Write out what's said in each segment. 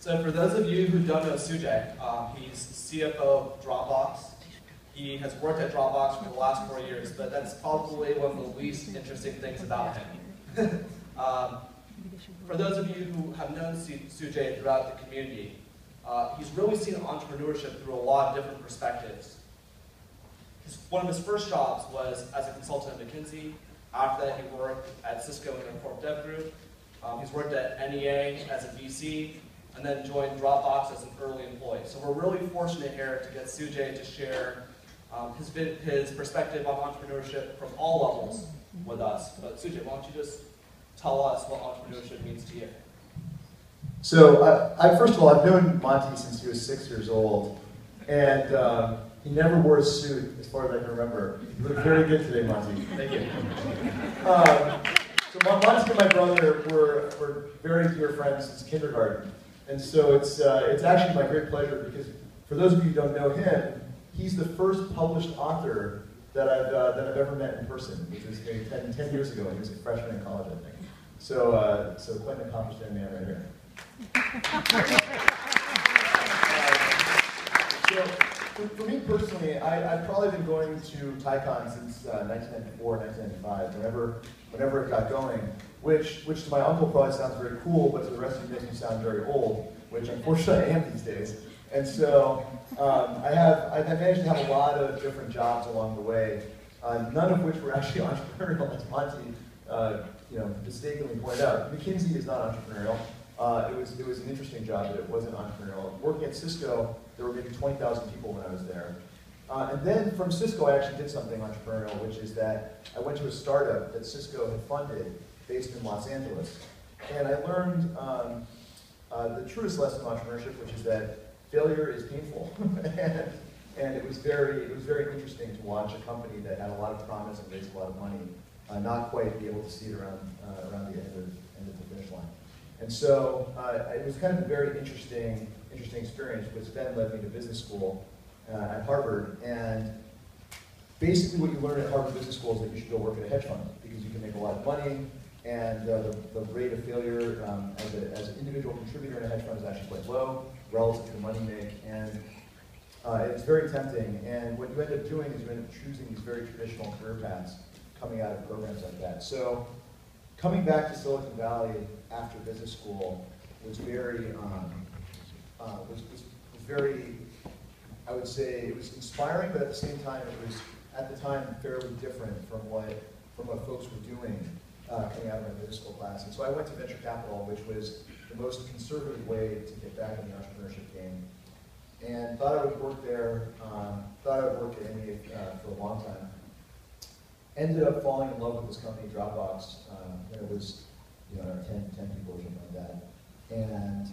So for those of you who don't know Sujay, he's CFO of Dropbox. He has worked at Dropbox for the last 4 years, but that's probably one of the least interesting things about him. For those of you who have known Sujay throughout the community, he's really seen entrepreneurship through a lot of different perspectives. One of his first jobs was as a consultant at McKinsey. After that, he worked at Cisco in their Corp Dev group. He's worked at NEA as a VC, and then joined Dropbox as an early employee. So we're really fortunate here to get Sujay to share his perspective on entrepreneurship from all levels with us. But Sujay, why don't you just tell us what entrepreneurship means to you? So, first of all, I've known Monty since he was 6 years old, and he never wore a suit, as far as I can remember. You look very good today, Monty. Thank you. So Monty and my brother were very dear friends since kindergarten, and so it's actually my great pleasure because for those of you who don't know him, he's the first published author that I've ever met in person, which was maybe 10 years ago when he was a freshman in college, I think. So quite an accomplished young man right here. So for me personally, I've probably been going to TiEcon since 1994, 1995, whenever it got going, which to my uncle probably sounds very cool, but to the rest of you makes me sound very old, which unfortunately I am these days. And so I've managed to have a lot of different jobs along the way, none of which were actually entrepreneurial, as Monty mistakenly pointed out. McKinsey is not entrepreneurial. It was an interesting job, but it wasn't entrepreneurial. Working at Cisco, there were maybe 20,000 people when I was there. And then from Cisco, I actually did something entrepreneurial, which is that I went to a startup that Cisco had funded based in Los Angeles. And I learned the truest lesson of entrepreneurship, which is that failure is painful. and it was very interesting to watch a company that had a lot of promise and raised a lot of money not quite be able to see it around the end of the finish line. And so it was kind of a very interesting experience, which then led me to business school at Harvard. And basically what you learn at Harvard Business School is that you should go work at a hedge fund because you can make a lot of money, and the rate of failure as an individual contributor in a hedge fund is actually quite low relative to the money you make. And it's very tempting. And what you end up doing is you end up choosing these very traditional career paths coming out of programs like that. So coming back to Silicon Valley after business school was very, I would say, it was inspiring, but at the same time, it was, at the time, fairly different from what folks were doing coming out of my business school class. And so I went to venture capital, which was the most conservative way to get back in the entrepreneurship game. And thought I would work there, thought I would work at NEA for a long time. Ended up falling in love with this company, Dropbox, when it was 10 people or something like that, and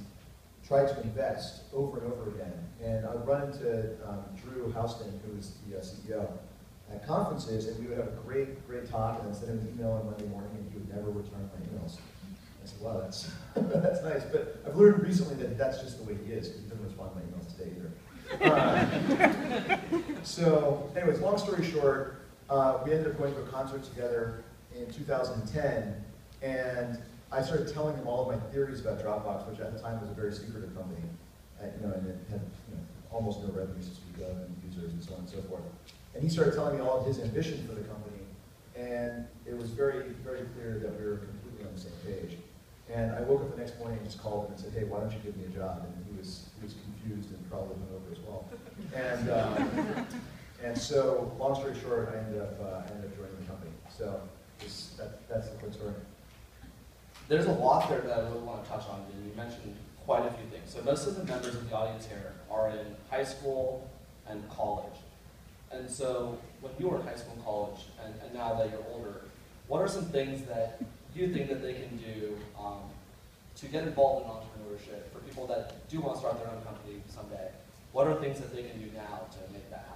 tried to invest over and over again. And I would run into Drew Houston, who was the CEO, at conferences, and we would have a great talk, and then send him an email on Monday morning, and he would never return my emails. I said, wow, that's nice. But I've learned recently that that's just the way he is, because he doesn't respond to my emails today either. So anyways, long story short, we ended up going to a concert together in 2010, and I started telling him all of my theories about Dropbox, which at the time was a very secretive company, and it had almost no revenues to speak of, and users, and so on and so forth. And he started telling me all of his ambition for the company, and it was very clear that we were completely on the same page. And I woke up the next morning and just called him and said, hey, why don't you give me a job? And he was confused and probably hungover as well. And so, long story short, I ended up joining the company. So that's the quick story. There's a lot there that I really want to touch on. You mentioned quite a few things. So most of the members of the audience here are in high school and college. And so when you were in high school and college, and now that you're older, what are some things that you think that they can do to get involved in entrepreneurship for people that do want to start their own company someday? What are things that they can do now to make that happen?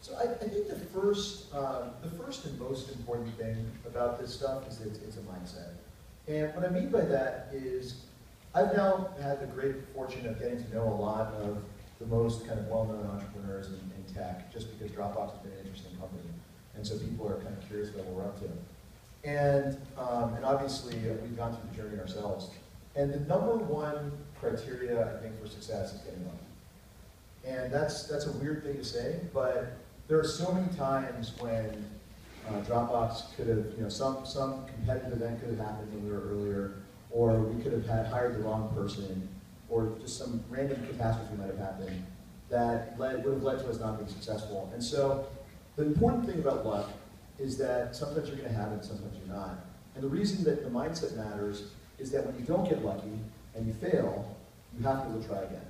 So I think the first and most important thing about this stuff is that it's a mindset. And what I mean by that is I've now had the great fortune of getting to know a lot of the most kind of well-known entrepreneurs in tech, just because Dropbox has been an interesting company. And so people are kind of curious about what we're up to. And obviously, we've gone through the journey ourselves. And the number one criteria, I think, for success is getting lucky. And that's a weird thing to say, but there are so many times when Dropbox could have, some competitive event could have happened when we were earlier, or we could have hired the wrong person, or just some random catastrophe might have happened that would have led to us not being successful. And so the important thing about luck is that sometimes you're going to have it, sometimes you're not. And the reason that the mindset matters is that when you don't get lucky and you fail, you have to be able to try again.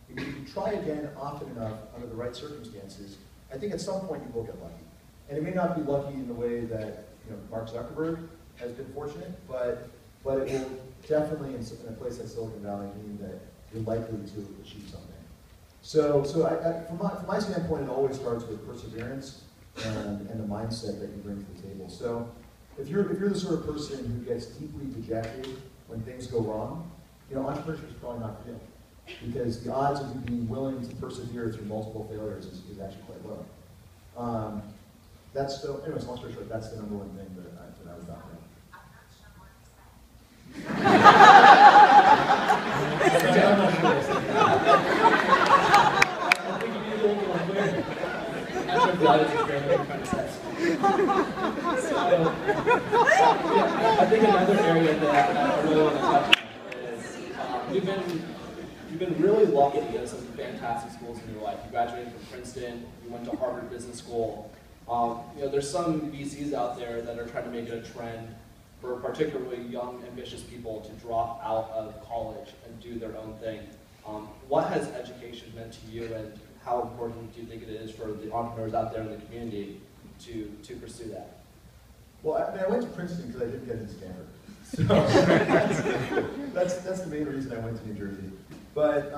If you try again often enough under the right circumstances, I think at some point you will get lucky. And it may not be lucky in the way that Mark Zuckerberg has been fortunate, but it will definitely, in a place like Silicon Valley, mean that you're likely to achieve something. So from my standpoint, it always starts with perseverance and the mindset that you bring to the table. So if you're the sort of person who gets deeply dejected when things go wrong, entrepreneurship is probably not for you, because the odds of you being willing to persevere through multiple failures is actually quite low. Anyways, long story short, that's the number one thing that I would talk about. I'm not sure. I think you need a little more clear. I'm not sure if the audience is very what kind of sense. I think another area that I really want to touch on is you've been really lucky to get some fantastic schools in your life. You graduated from Princeton, you went to Harvard Business School. There's some VCs out there that are trying to make it a trend for particularly young, ambitious people to drop out of college and do their own thing. What has education meant to you, and how important do you think it is for the entrepreneurs out there in the community to pursue that? Well, I went to Princeton because I didn't get into Stanford. So that's the main reason I went to New Jersey. But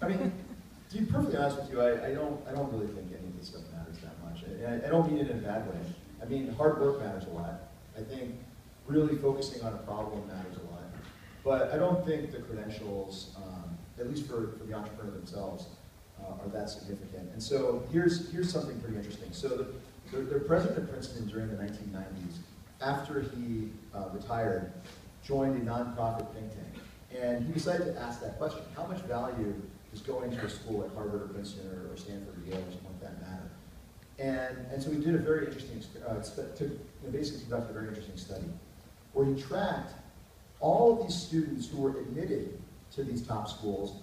to be perfectly honest with you, I don't really think any of this stuff matters that much. And I don't mean it in a bad way. I mean, hard work matters a lot. I think really focusing on a problem matters a lot. But I don't think the credentials, at least for the entrepreneur themselves, are that significant. And so here's something pretty interesting. So the president of Princeton during the 1990s, after he retired, joined a nonprofit think tank. And he decided to ask that question: how much value does going to a school like Harvard or Princeton or Stanford or Yale or something like that matter? And so he did a very interesting, basically conducted a very interesting study, where he tracked all of these students who were admitted to these top schools,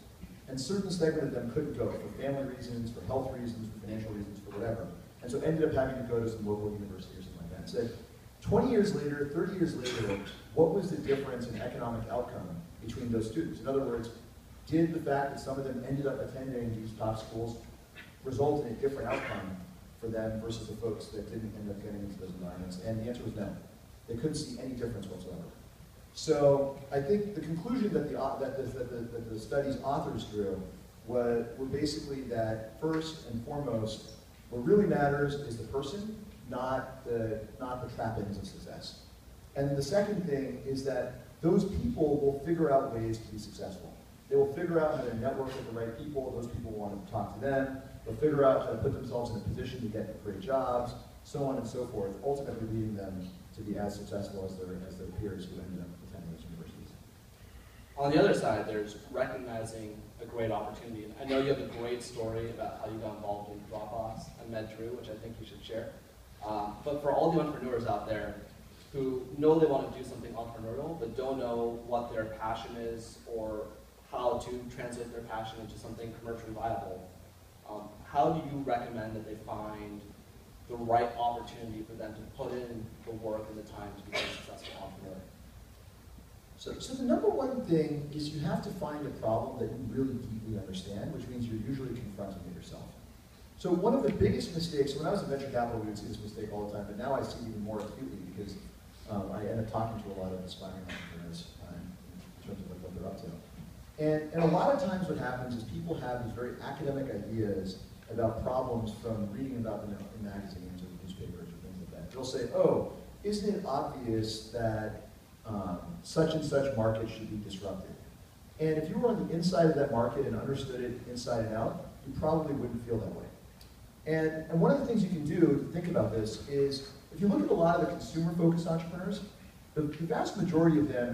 and certain segment of them couldn't go for family reasons, for health reasons, for financial reasons, for whatever. And so ended up having to go to some local university or something like that. And said, 20 years later, 30 years later, what was the difference in economic outcome between those students? In other words, did the fact that some of them ended up attending these top schools result in a different outcome for them versus the folks that didn't end up getting into those environments? And the answer was no. They couldn't see any difference whatsoever. So I think the conclusion that the study's authors drew were basically that first and foremost, what really matters is the person, not the trappings of success. And the second thing is that those people will figure out ways to be successful. They will figure out how to network with the right people. Those people want to talk to them. They'll figure out how to put themselves in a position to get great jobs, so on and so forth, ultimately leading them to be as successful as their peers who ended up attending those universities. On the other side, there's recognizing a great opportunity. And I know you have a great story about how you got involved in Dropbox and MedTrue, which I think you should share. But for all the entrepreneurs out there who know they want to do something entrepreneurial, but don't know what their passion is or how to translate their passion into something commercially viable, how do you recommend that they find the right opportunity for them to put in the work and the time to become a successful entrepreneur? So the number one thing is you have to find a problem that you really deeply understand, which means you're usually confronting it yourself. So one of the biggest mistakes, when I was in venture capital, we would see this mistake all the time, but now I see it even more acutely because I end up talking to a lot of aspiring entrepreneurs in terms of what they're up to. And a lot of times what happens is people have these very academic ideas about problems from reading about them in magazines or newspapers or things like that. They'll say, oh, isn't it obvious that such and such market should be disrupted? And if you were on the inside of that market and understood it inside and out, you probably wouldn't feel that way. And one of the things you can do to think about this is, if you look at a lot of the consumer-focused entrepreneurs, the vast majority of them